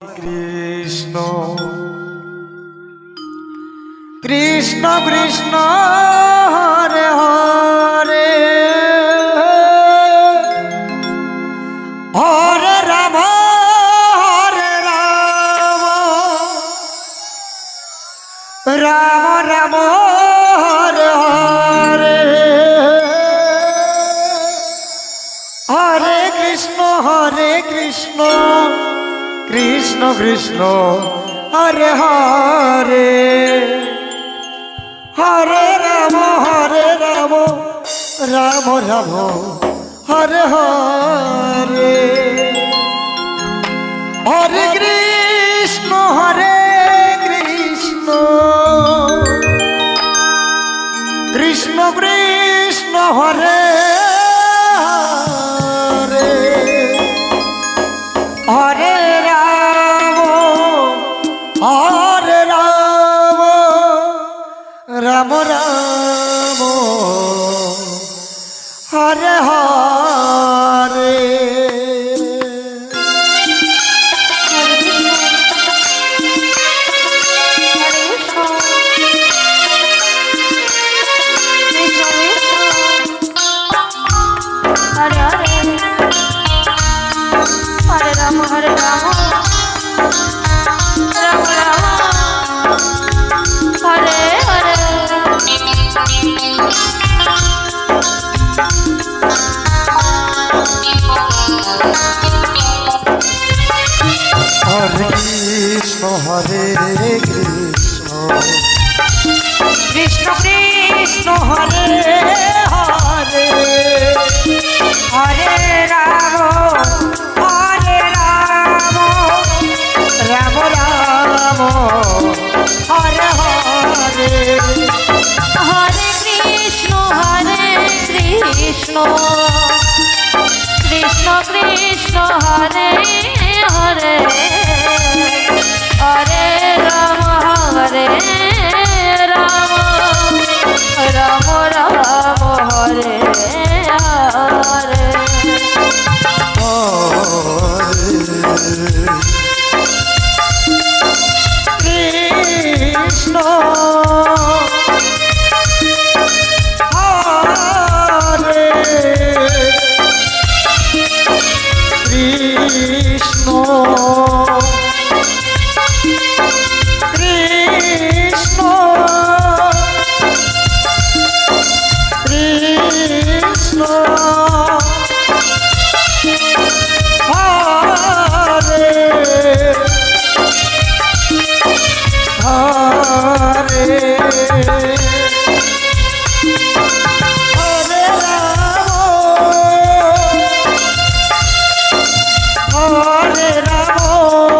Krishna Krishna Krishna Hare Hare Hare Ram Ram Ram Hare Hare Hare Krishna Krishna Krishna Hare Hare Hare Ram Ram Ram Hare Hare Hare Krishna Krishna Krishna Hare Hare Hare Ram Ram Ram Hare Hare Hare Krishna Krishna Krishna Hare Hare Hare Ram Ram Ram Hare Hare Hare Krishna Krishna Krishna Hare Hare Hare Ram Ram Ram Ram Hare Hare Krishna Krishna Krishna Krishna Hare Hare Hare Ram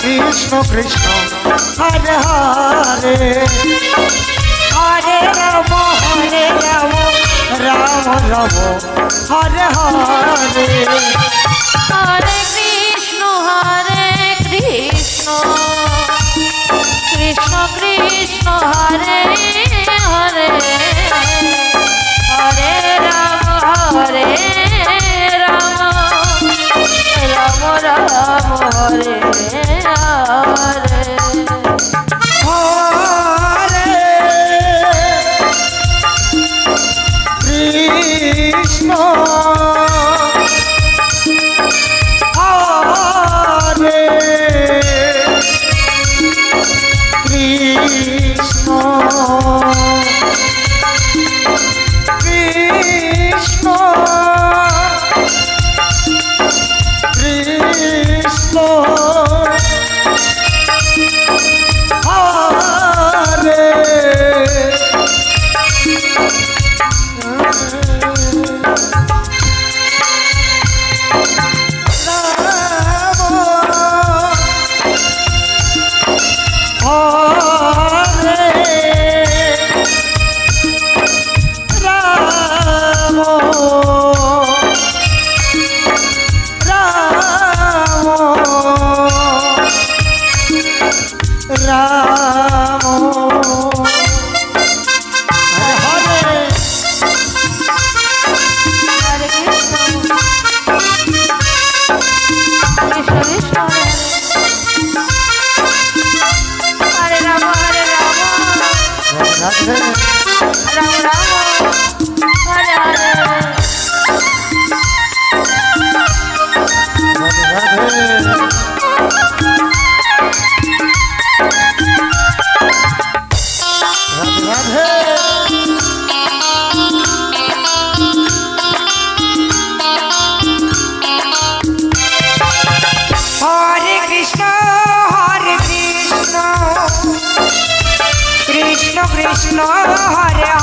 Krishna Krishna Hare Hare Hare Ram Ram Ram Hare Hare Hare Krishna Krishna Krishna Hare Hare Hare Ram Ram Ram Hare Hare Hare Krishna Hare Krishna Krishna Krishna Hare Krishna Hare